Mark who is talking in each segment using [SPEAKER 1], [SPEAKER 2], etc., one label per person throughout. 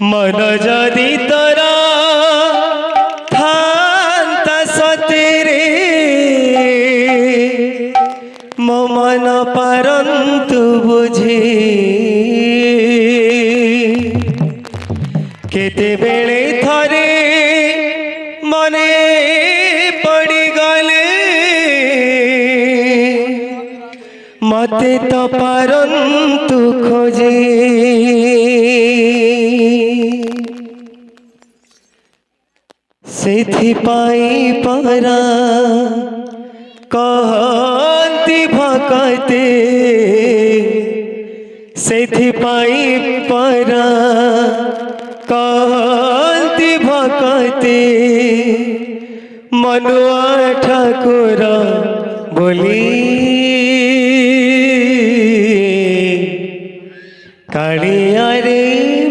[SPEAKER 1] मन जदि तोरा थांता सतेरे मो मन पारंतु बुझे केते बेले थरे मने पड़ी गले मते तो पारंतु खोजे सेथिपाई परा कहती भकते सेथिपाई परा कहती भकते मनुआ ठाकुर बोली कालिया रे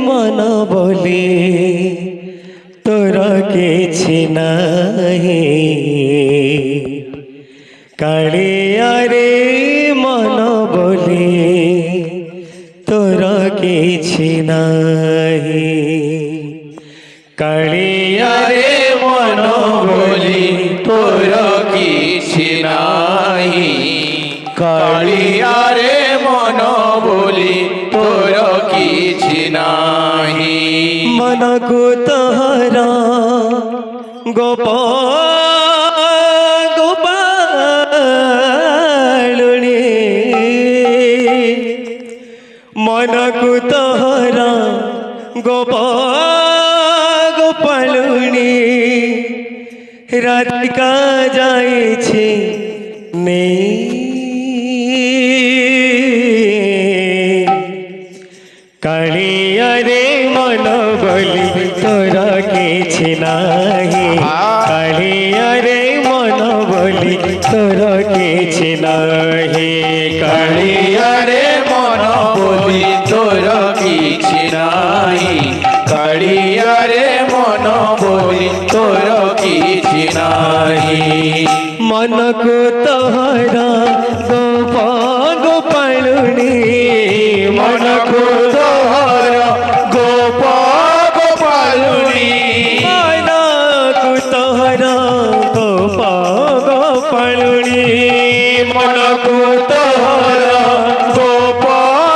[SPEAKER 1] मन बोली तोर किछि नाही कालिया रे मन बोली तोर किछि नाही कालिया रे
[SPEAKER 2] मन बोली तोर किछि नाही कालिया रे मन बोली तोर किछि नाही
[SPEAKER 1] मन को तोहरा गोपालुनी मन को तोहरा गोपालुनी राधिका जाए छे ने कालिया रे मन बोली तोरा किछि नाही कालिया रे मन बोली तोरा किछि नाही
[SPEAKER 2] कालिया रे मन बोली तोर किछि नाही कालिया रे मन बोली तोर किछि नाही
[SPEAKER 1] मन को तोहरा गोपालुनी
[SPEAKER 2] मन को तोहरा गोपालुनी
[SPEAKER 1] मन को तोहरा गोपालुनी
[SPEAKER 2] मन को तोहरा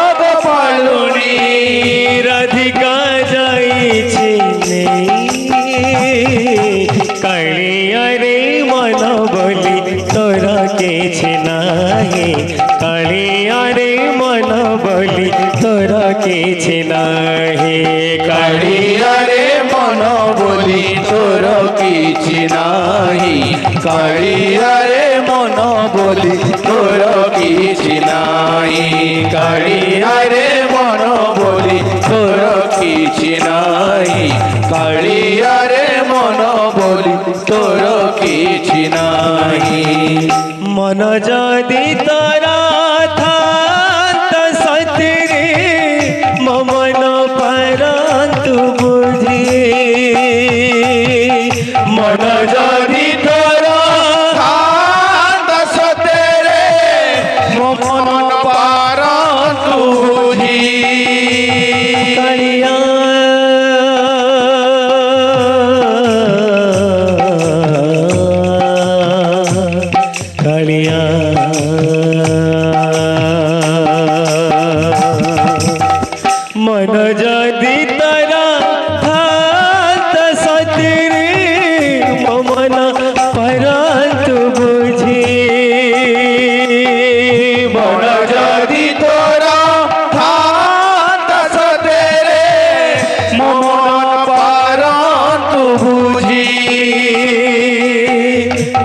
[SPEAKER 2] गोपालुनी
[SPEAKER 1] राधिका जाई छे कालिया रे मन बोली तोरा किछि नाही कालिया रे मन बोली तोरा किछि नाही
[SPEAKER 2] कालिया रे मन बोली तोर किछि नाही कालिया रे मन बोली तोर किछि नाही कालिया रे मन बोली तोर किछि नाही कालिया रे मन बोली तोर किछि नाही
[SPEAKER 1] मन जदि तोरा थांता सतेरे मो मन पारंतु बुझे
[SPEAKER 2] मन जदि तोरा थांता सतेरे मो मन पारंतु बुझी
[SPEAKER 1] कालिया कालिया मन जदि तोरा थांता सतेरे मो मन पारंतु बुझे
[SPEAKER 2] मन जदि तोरा थांता सतेरे मो मन पारंतु बुझी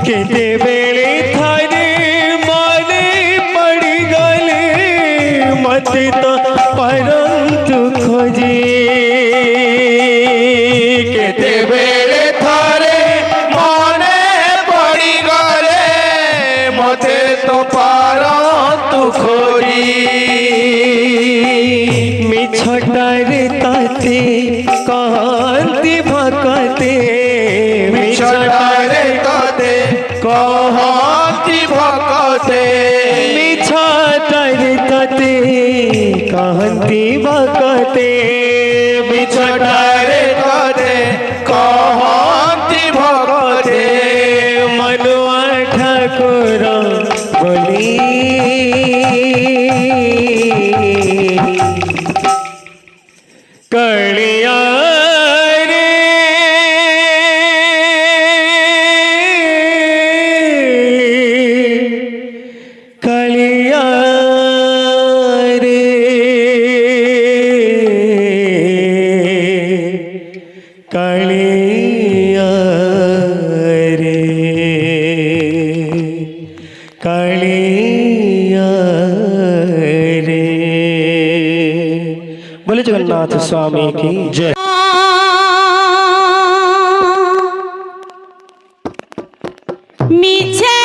[SPEAKER 1] केते बेले थारे माने पड़ी गले मते तो परंतु खोजे
[SPEAKER 2] केते बेले थारे मने पड़ी गले मते तो पारंतु खोजी
[SPEAKER 1] मिछटारे ताते कहती भकते
[SPEAKER 2] मिछटारे ताते कहती भकते
[SPEAKER 1] मिछटारे ताते कहती भकते
[SPEAKER 2] ଛଟାରେ ତତେ କହନ୍ତି ଭଗତେ
[SPEAKER 1] मनुआ ठाकुर बोली कलिया रे कलिया रे कलिया रे कलिया रे। बोले जगन्नाथ स्वामी की जय।
[SPEAKER 3] मिछे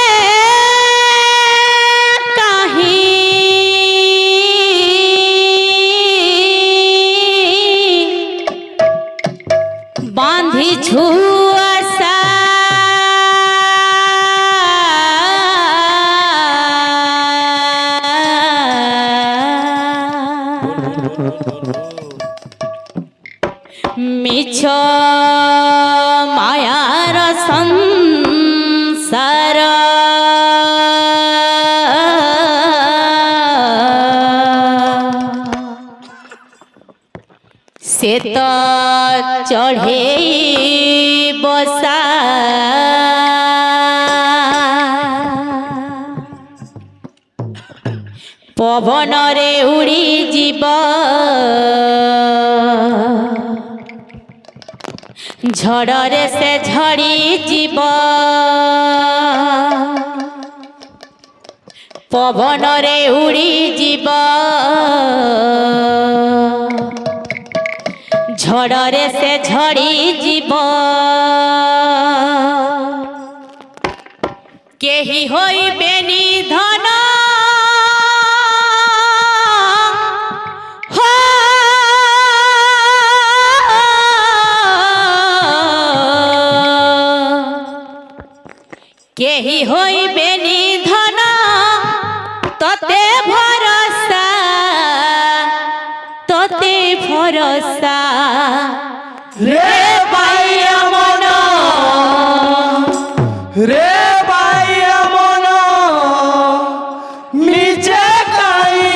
[SPEAKER 3] बांधी छुआसा मिछ मायार संसार से तो चढ़े बसा पवन रे उड़ी जीव झड़े से झड़ी जीव पवन रे उड़ी जीव झड़े से झड़ी जीव केही होई बेनी धन हो केही होई बेनी धन तते भरोसा तते भरोसा
[SPEAKER 2] रे भाइया मन रे भाइया मन मिछे काई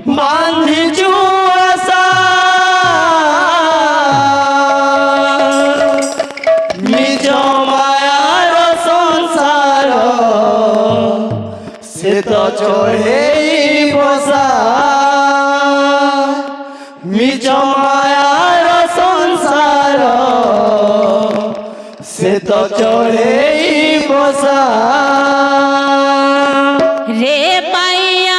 [SPEAKER 2] बांधिछु आशा निज मायार संसार से तो चढ़े बसा निज मायार संसार से तो चढ़े बसा
[SPEAKER 3] रे पाइया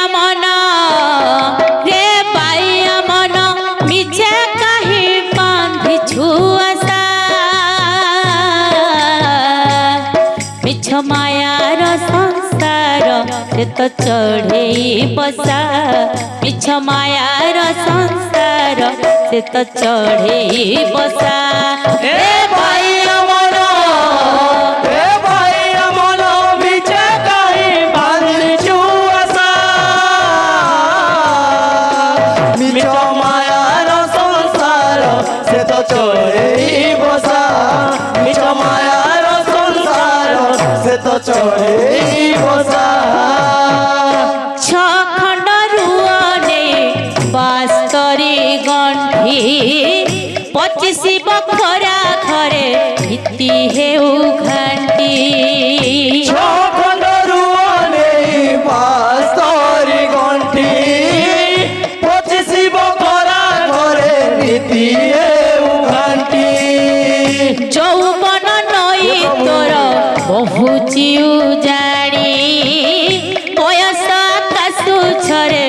[SPEAKER 3] मन मिछे कहीं बांधी छुआसा मिछ मायार संसार से तो चढ़े बसा मिछ मायार संसार से तो चढ़े बसा
[SPEAKER 2] रे भाइया मन रे भाइया मन मिछे काई बांधिछु आशा मिछ मायार संसार से तो चढ़े बसा मिछ मायार संसार से तो चढ़े बसा
[SPEAKER 3] छखंड रुअने बास्तरी गंठी 25 बखरा घरे हिती हेउ घंटी
[SPEAKER 2] छखंड रुअने बास्तरी गंठी 25 बखरा घरे हिती हेउ घंटी
[SPEAKER 3] যৌবন নই তোর বহু চিউ জানি বয়স আকাশু ছরে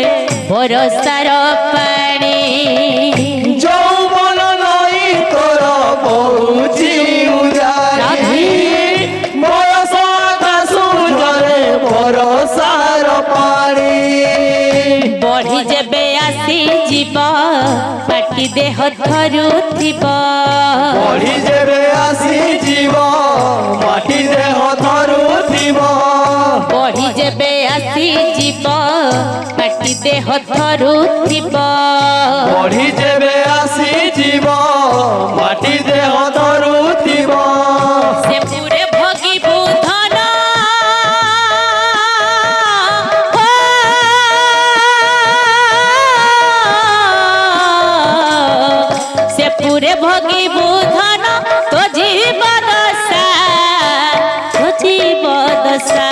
[SPEAKER 3] বরসার পানি
[SPEAKER 2] যৌবন নই তোর বহুছি উজানি বয়স আকাশু ঝরে বরসার পানি
[SPEAKER 3] বড়ি যেবে আসি জীব পাটি দেহ ধরুথিব
[SPEAKER 2] বড়ি যেবে আসি জীব মাটি দেহ ধরুথিব
[SPEAKER 3] বড়ি যেবে আসি জীব পাটি দেহ ধরুথিব
[SPEAKER 2] বড়ি যেবে আসি
[SPEAKER 3] ভগি বুধন তো জীব দশা তো জীব দশা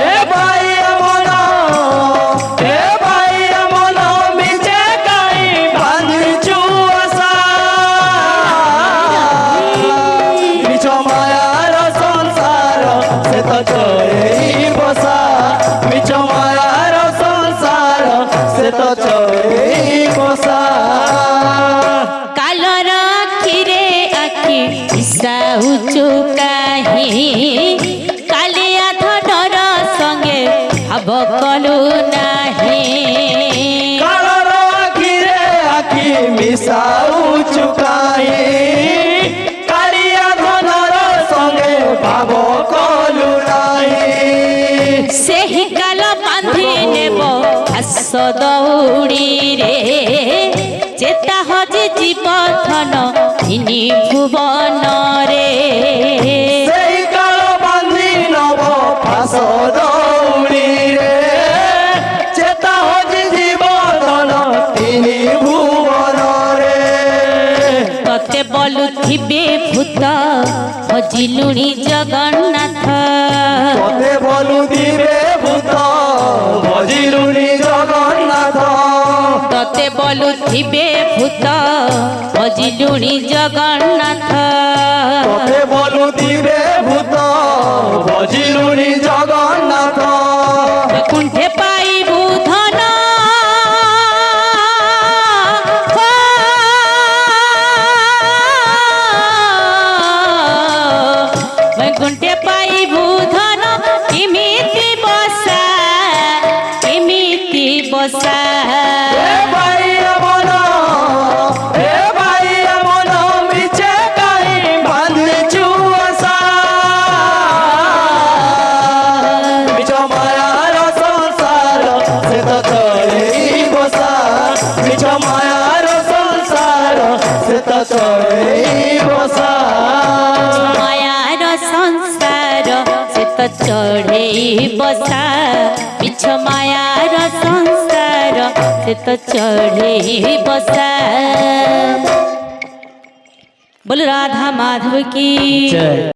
[SPEAKER 2] এ ভাই মন এ ভাই মন মিছে কাই বাঁধিছু আশা মিছ মায়ার সংসার সে তো চই বসা মিছ মায়ার সংসার সে তো চই বসা
[SPEAKER 3] কালর আখিরে আখি ইসাউচু কাহি কালিয়া ধনর সঙ্গে ভাব কলু নাহি
[SPEAKER 2] কালর আখিরে আখি মিশাউ চুকাই কালিয়া ধনর সঙ্গে ভাব কলু নাই
[SPEAKER 3] ସେହି କାଲ ବାନ୍ଧି ନେବ ଘାସ ଦଉଡ଼ିରେ ଚେତା ହଜି ଯିବ ଧନ ତିନି ଭୁବନରେ
[SPEAKER 2] সেই কাল বান্ধি নব ফাঁস দৌড়িরে চেতা হজি জীবন তিনি ভুবনরে
[SPEAKER 3] ତତେ ବୋଲୁଥିବେ ଭୂତ ହଜିଲୁଣି ଜଗନ୍ନାଥ
[SPEAKER 2] পথে বলু দিবে ভূত ভজিলুনি জগন্নাথ
[SPEAKER 3] ତତେ ବୋଲୁଥିବେ ଭୂତ ହଜିଲୁଣି ଜଗନ୍ନାଥ
[SPEAKER 2] পথে বলু দিবে ভূত ভজিলুনি জগন্নাথ
[SPEAKER 3] কুণ্ঠে পাইবু ধন বৈকুণ্ঠে পাইবু ধন কেমিতি বসা কেমিতি বসা
[SPEAKER 2] এ ভাই মন এ ভাই মন মিছে কাই বাঁধিছু আশা মিছ মায়ার সংসার সে তো চই বসা মিছ মায়ার সংসার সে তো চই বসা
[SPEAKER 3] মায়ার সংসার সে তো চড়েই বসা মিছ মায়ার সংসার সে তো চড়েই বসা বল রাধা মাধব কি